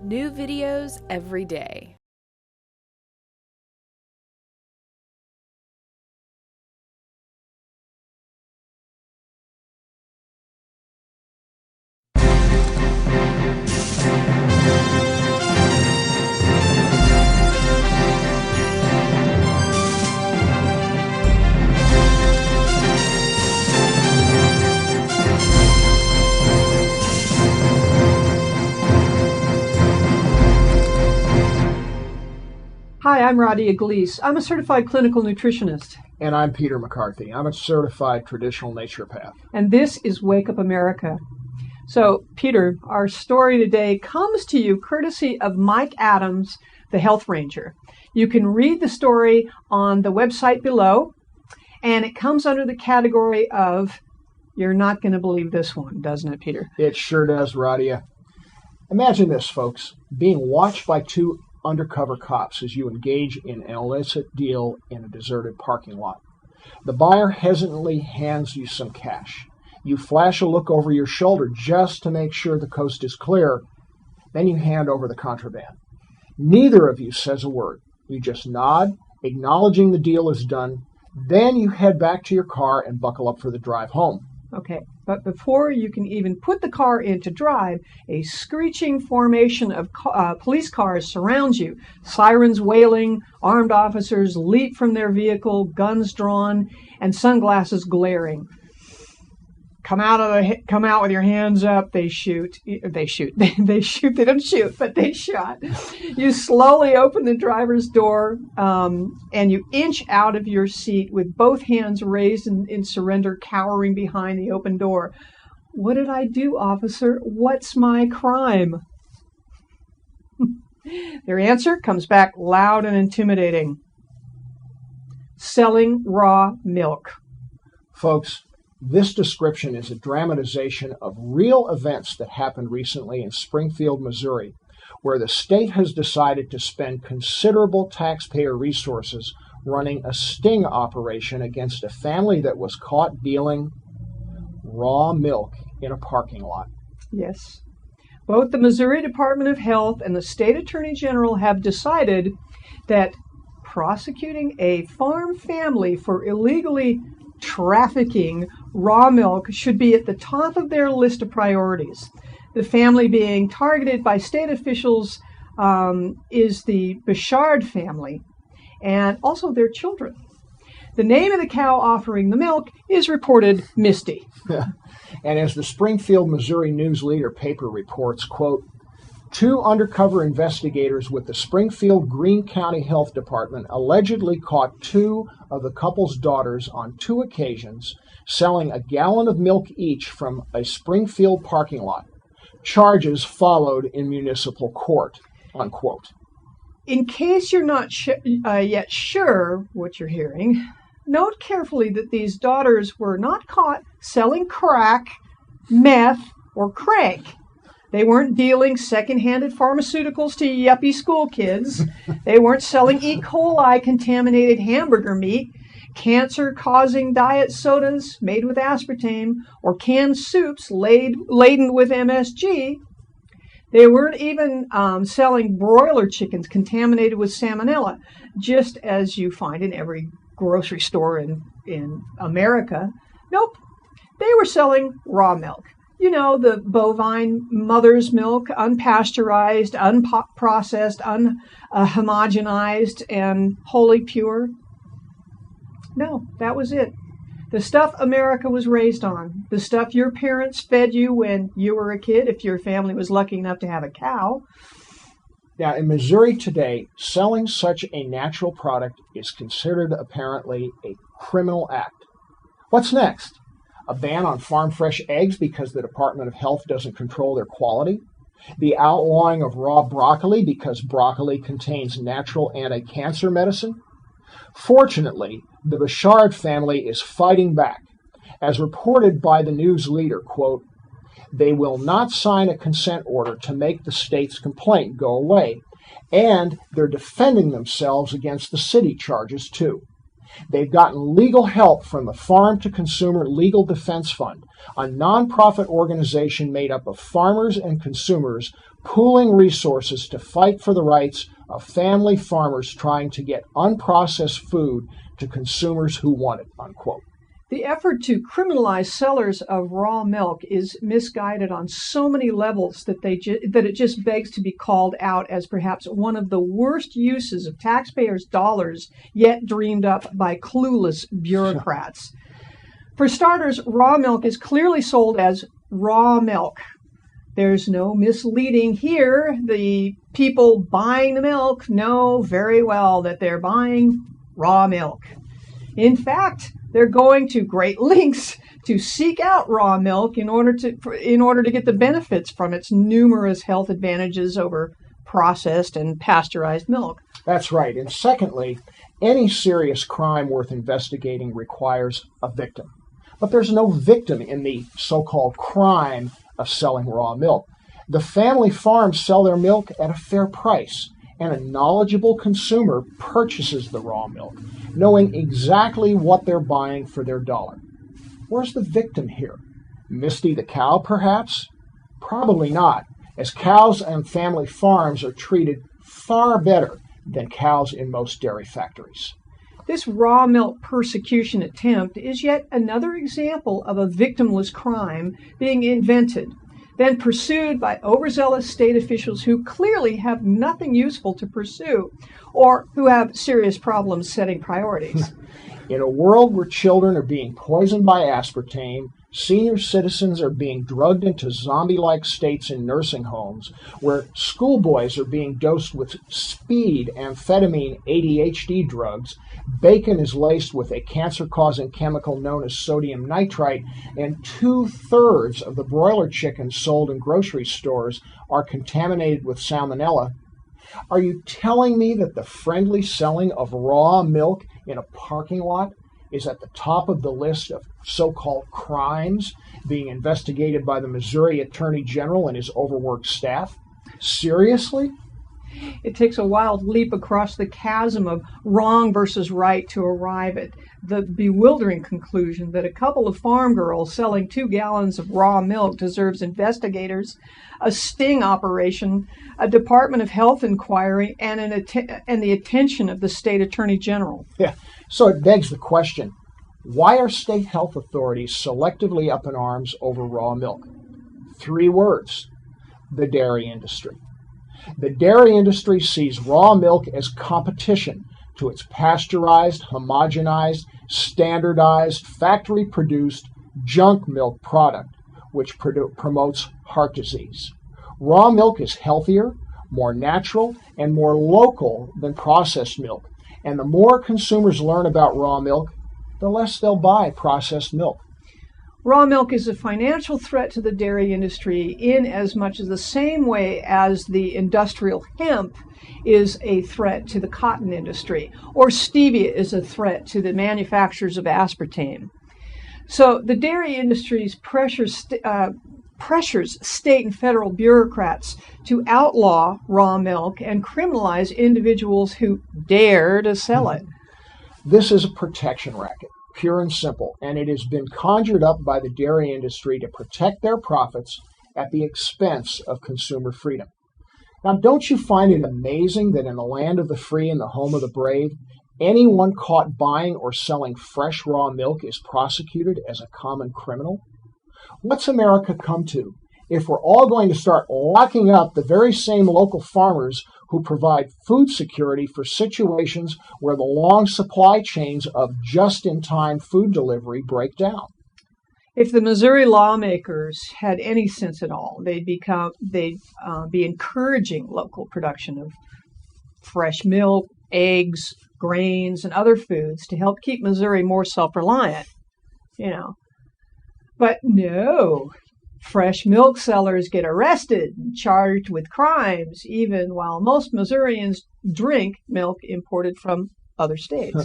New videos every day. Hi, I'm Radia Gleese. I'm a certified clinical nutritionist. And I'm Peter McCarthy. I'm a certified traditional naturopath. And this is Wake Up America. So, Peter, our story today comes to you courtesy of Mike Adams, the Health Ranger. You can read the story on the website below, and it comes under the category of, you're not going to believe this one, doesn't it, Peter? It sure does, Radia. Imagine this, folks, being watched by two undercover cops as you engage in an illicit deal in a deserted parking lot. The buyer hesitantly hands you some cash. You flash a look over your shoulder just to make sure the coast is clear. Then you hand over the contraband. Neither of you says a word. You just nod, acknowledging the deal is done. Then you head back to your car and buckle up for the drive home. Okay, but before you can even put the car into drive, a screeching formation of police cars surrounds you. Sirens wailing, armed officers leap from their vehicle, guns drawn, and sunglasses glaring. Come out with your hands up. They shoot. They shoot. They shoot. They don't shoot, but they shot. You slowly open the driver's door, and you inch out of your seat with both hands raised in surrender, cowering behind the open door. What did I do, officer? What's my crime? Their answer comes back loud and intimidating. Selling raw milk. Folks, this description is a dramatization of real events that happened recently in Springfield, Missouri, where the state has decided to spend considerable taxpayer resources running a sting operation against a family that was caught dealing raw milk in a parking lot. Yes. Both the Missouri Department of Health and the State Attorney General have decided that prosecuting a farm family for illegally trafficking raw milk should be at the top of their list of priorities. The family being targeted by state officials is the Bouchard family and also their children. The name of the cow offering the milk is reported Misty. And as the Springfield, Missouri News Leader paper reports, quote, two undercover investigators with the Springfield Greene County Health Department allegedly caught two of the couple's daughters on two occasions selling a gallon of milk each from a Springfield parking lot. Charges followed in municipal court, unquote. In case you're not yet sure what you're hearing, note carefully that these daughters were not caught selling crack, meth, or crank. They weren't dealing second-handed pharmaceuticals to yuppie school kids. They weren't selling E. coli contaminated hamburger meat, cancer-causing diet sodas made with aspartame, or canned soups laden with MSG. They weren't even selling broiler chickens contaminated with salmonella, just as you find in every grocery store in America. Nope. They were selling raw milk. You know, the bovine mother's milk, unpasteurized, unprocessed, unhomogenized, and wholly pure. No, that was it. The stuff America was raised on. The stuff your parents fed you when you were a kid, if your family was lucky enough to have a cow. Now, in Missouri today, selling such a natural product is considered apparently a criminal act. What's next? A ban on farm fresh eggs because the Department of Health doesn't control their quality? The outlawing of raw broccoli because broccoli contains natural anti-cancer medicine? Fortunately, the Bouchard family is fighting back. As reported by the News Leader, quote, they will not sign a consent order to make the state's complaint go away, and they're defending themselves against the city charges, too. They've gotten legal help from the Farm to Consumer Legal Defense Fund, a nonprofit organization made up of farmers and consumers pooling resources to fight for the rights of family farmers trying to get unprocessed food to consumers who want it, unquote. The effort to criminalize sellers of raw milk is misguided on so many levels that it just begs to be called out as perhaps one of the worst uses of taxpayers' dollars yet dreamed up by clueless bureaucrats. For starters, raw milk is clearly sold as raw milk. There's no misleading here. The people buying the milk know very well that they're buying raw milk. In fact, they're going to great lengths to seek out raw milk in order to get the benefits from its numerous health advantages over processed and pasteurized milk. That's right. And secondly, any serious crime worth investigating requires a victim. But there's no victim in the so-called crime of selling raw milk. The family farms sell their milk at a fair price, and a knowledgeable consumer purchases the raw milk, knowing exactly what they're buying for their dollar. Where's the victim here? Misty the cow, perhaps? Probably not, as cows and family farms are treated far better than cows in most dairy factories. This raw milk persecution attempt is yet another example of a victimless crime being invented, then pursued by overzealous state officials who clearly have nothing useful to pursue or who have serious problems setting priorities. In a world where children are being poisoned by aspartame, senior citizens are being drugged into zombie-like states in nursing homes, where schoolboys are being dosed with speed, amphetamine, ADHD drugs, bacon is laced with a cancer-causing chemical known as sodium nitrite, and 2/3 of the broiler chickens sold in grocery stores are contaminated with salmonella. Are you telling me that the friendly selling of raw milk in a parking lot is at the top of the list of so-called crimes being investigated by the Missouri Attorney General and his overworked staff? Seriously? It takes a wild leap across the chasm of wrong versus right to arrive at the bewildering conclusion that a couple of farm girls selling 2 gallons of raw milk deserves investigators, a sting operation, a Department of Health inquiry, and the attention of the state attorney general. Yeah. So it begs the question, why are state health authorities selectively up in arms over raw milk? 3 words: the dairy industry. The dairy industry sees raw milk as competition to its pasteurized, homogenized, standardized, factory-produced junk milk product, which promotes heart disease. Raw milk is healthier, more natural, and more local than processed milk. And the more consumers learn about raw milk, the less they'll buy processed milk. Raw milk is a financial threat to the dairy industry in as much as the same way as the industrial hemp is a threat to the cotton industry, or stevia is a threat to the manufacturers of aspartame. So the dairy industry's pressures state and federal bureaucrats to outlaw raw milk and criminalize individuals who dare to sell it. This is a protection racket, pure and simple, and it has been conjured up by the dairy industry to protect their profits at the expense of consumer freedom. Now, don't you find it amazing that in the land of the free and the home of the brave, anyone caught buying or selling fresh raw milk is prosecuted as a common criminal? What's America come to if we're all going to start locking up the very same local farmers who provide food security for situations where the long supply chains of just-in-time food delivery break down? If the Missouri lawmakers had any sense at all, they'd be encouraging local production of fresh milk, eggs, grains, and other foods to help keep Missouri more self-reliant, But no, fresh milk sellers get arrested and charged with crimes, even while most Missourians drink milk imported from other states.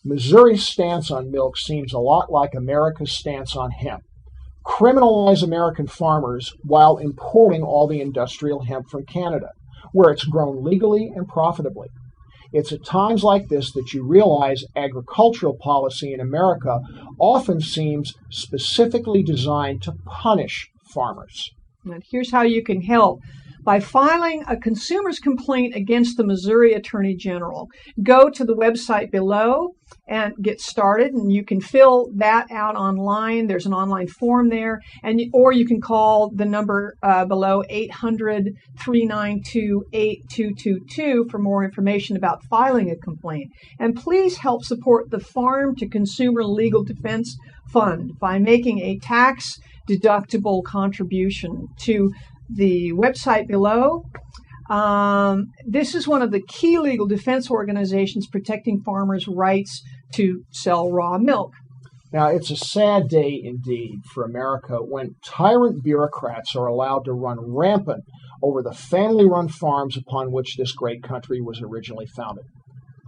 Missouri's stance on milk seems a lot like America's stance on hemp. Criminalize American farmers while importing all the industrial hemp from Canada, where it's grown legally and profitably. It's at times like this that you realize agricultural policy in America often seems specifically designed to punish farmers. And here's how you can help by filing a consumer's complaint against the Missouri Attorney General. Go to the website below and get started, and you can fill that out online. There's an online form there, or you can call the number below, 800-392-8222, for more information about filing a complaint. And please help support the Farm to Consumer Legal Defense Fund by making a tax-deductible contribution to the website below. This is one of the key legal defense organizations protecting farmers' rights to sell raw milk. Now, it's a sad day indeed for America when tyrant bureaucrats are allowed to run rampant over the family-run farms upon which this great country was originally founded.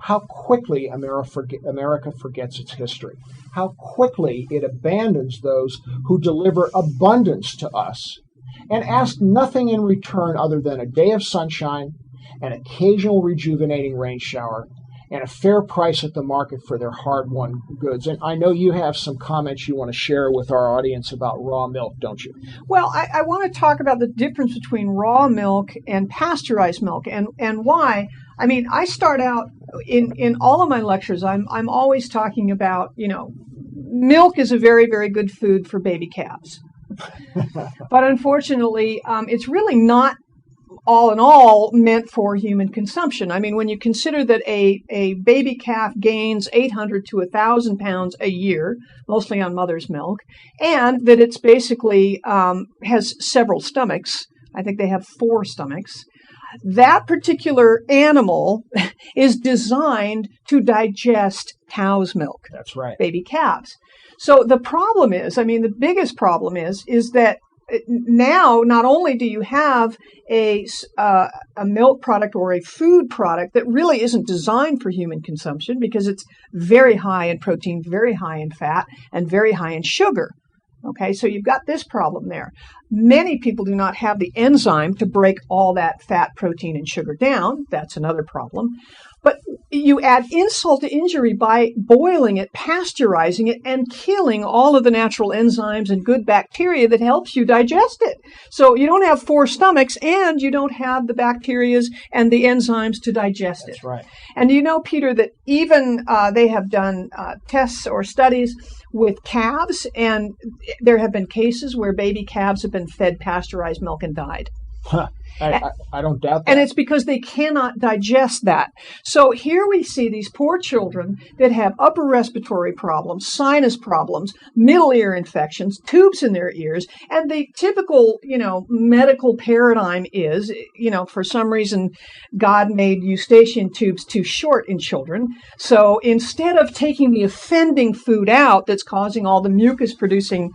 How quickly America forgets its history. How quickly it abandons those who deliver abundance to us and ask nothing in return other than a day of sunshine, an occasional rejuvenating rain shower, and a fair price at the market for their hard-won goods. And I know you have some comments you want to share with our audience about raw milk, don't you? Well, I want to talk about the difference between raw milk and pasteurized milk, and why. I mean, I start out in all of my lectures, I'm always talking about, milk is a very, very good food for baby calves. But unfortunately, it's really not all in all meant for human consumption. I mean, when you consider that a baby calf gains 800 to 1,000 pounds a year, mostly on mother's milk, and that it's basically has several stomachs. I think they have 4 stomachs. That particular animal is designed to digest cow's milk. That's right. Baby calves. So the problem is, the biggest problem is that now not only do you have a milk product or a food product that really isn't designed for human consumption because it's very high in protein, very high in fat, and very high in sugar. Okay, so you've got this problem there. Many people do not have the enzyme to break all that fat, protein, and sugar down. That's another problem. But you add insult to injury by boiling it, pasteurizing it, and killing all of the natural enzymes and good bacteria that helps you digest it. So you don't have 4 stomachs, and you don't have the bacteria and the enzymes to digest it. That's right. And you know, Peter, that even they have done tests or studies with calves, and there have been cases where baby calves have been fed pasteurized milk and died. Huh. I don't doubt that. And it's because they cannot digest that. So here we see these poor children that have upper respiratory problems, sinus problems, middle ear infections, tubes in their ears, and the typical, medical paradigm is, for some reason, God made eustachian tubes too short in children. So instead of taking the offending food out that's causing all the mucus producing,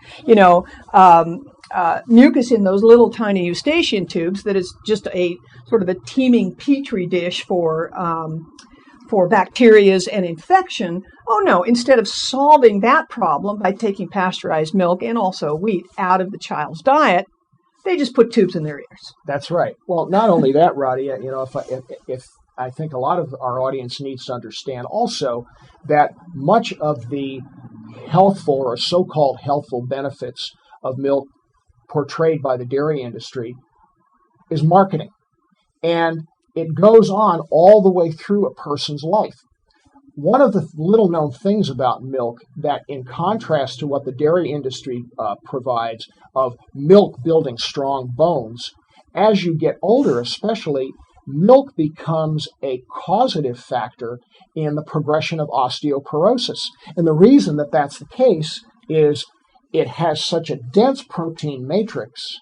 mucus in those little tiny eustachian tubes, that is just a sort of a teeming petri dish for bacteria and infection. Oh no, instead of solving that problem by taking pasteurized milk and also wheat out of the child's diet, they just put tubes in their ears. That's right. Well, not only that, Roddy, if I think a lot of our audience needs to understand also that much of the healthful or so-called healthful benefits of milk portrayed by the dairy industry is marketing. And it goes on all the way through a person's life. One of the little known things about milk that, in contrast to what the dairy industry provides of milk building strong bones, as you get older especially, milk becomes a causative factor in the progression of osteoporosis. And the reason that that's the case is it has such a dense protein matrix,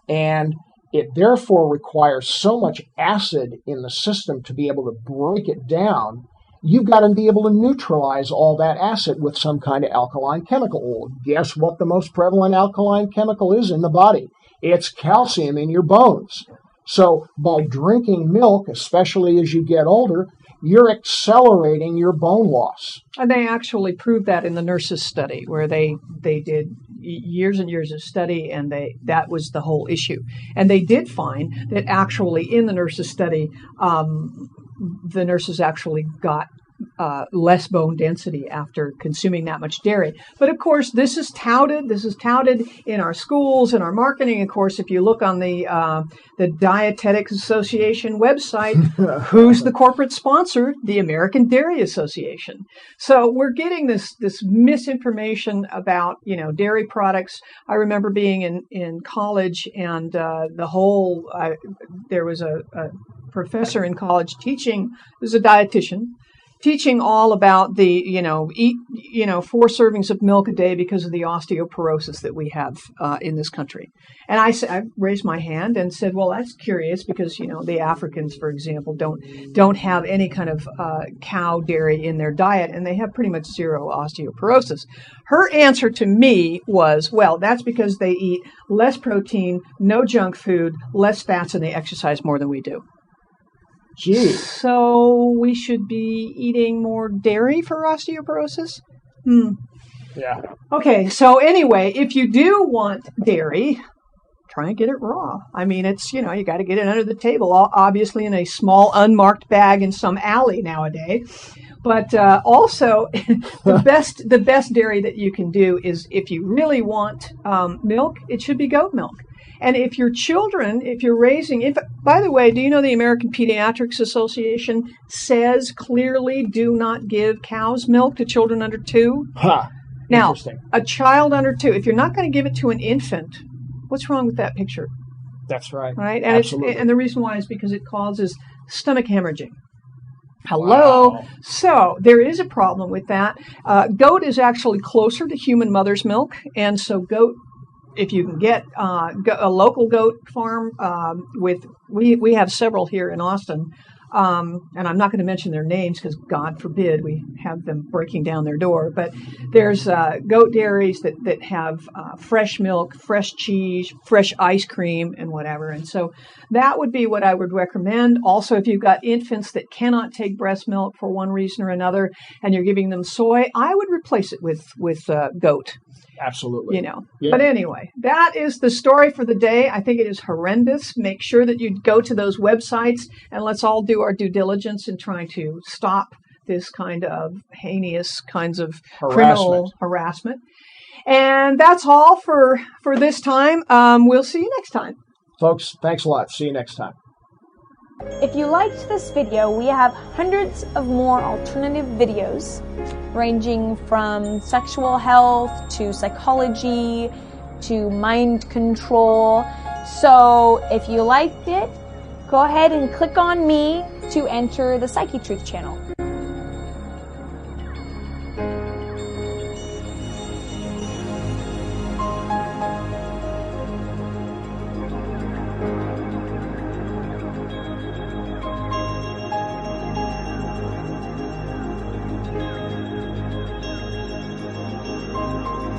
and it therefore requires so much acid in the system to be able to break it down. You've got to be able to neutralize all that acid with some kind of alkaline chemical. Well, guess what the most prevalent alkaline chemical is in the body? It's calcium in your bones. So by drinking milk, especially as you get older, you're accelerating your bone loss. And they actually proved that in the nurses' study, where they did years and years of study, and that was the whole issue. And they did find that actually in the nurses' study, the nurses actually got less bone density after consuming that much dairy. But of course, this is touted in our schools and our marketing. Of course, if you look on the Dietetics Association website, who's the corporate sponsor? The American Dairy Association. So we're getting this misinformation about, dairy products. I remember being in college, and there was a professor in college teaching, was a dietitian, teaching all about the, eat, 4 servings of milk a day because of the osteoporosis that we have in this country. And I raised my hand and said, well, that's curious because, the Africans, for example, don't have any kind of cow dairy in their diet, and they have pretty much zero osteoporosis. Her answer to me was, well, that's because they eat less protein, no junk food, less fats, and they exercise more than we do. Gee. So we should be eating more dairy for osteoporosis? Yeah. Okay, so anyway, if you do want dairy, try and get it raw. I mean, it's, you got to get it under the table, obviously in a small unmarked bag in some alley nowadays. But also, the best dairy that you can do is, if you really want milk, it should be goat milk. And if your children, if you're raising, by the way, do you know the American Pediatrics Association says clearly do not give cow's milk to children under 2? Huh. Now, a child under 2, if you're not going to give it to an infant, what's wrong with that picture? That's right. Right? And Absolutely. And the reason why is because it causes stomach hemorrhaging. Hello. Wow. So there is a problem with that. Goat is actually closer to human mother's milk, and so goat, if you can get a local goat farm we have several here in Austin, and I'm not going to mention their names because God forbid we have them breaking down their door, but there's goat dairies that have fresh milk, fresh cheese, fresh ice cream, and whatever. And so that would be what I would recommend. Also, if you've got infants that cannot take breast milk for one reason or another and you're giving them soy, I would replace it with goat. Absolutely. Yeah. But anyway, that is the story for the day. I think it is horrendous. Make sure that you go to those websites, and let's all do our due diligence in trying to stop this kind of heinous kinds of criminal harassment. And that's all for this time. We'll see you next time. Folks, thanks a lot. See you next time. If you liked this video, we have hundreds of more alternative videos ranging from sexual health to psychology to mind control. So if you liked it, go ahead and click on me to enter the Psychetruth channel.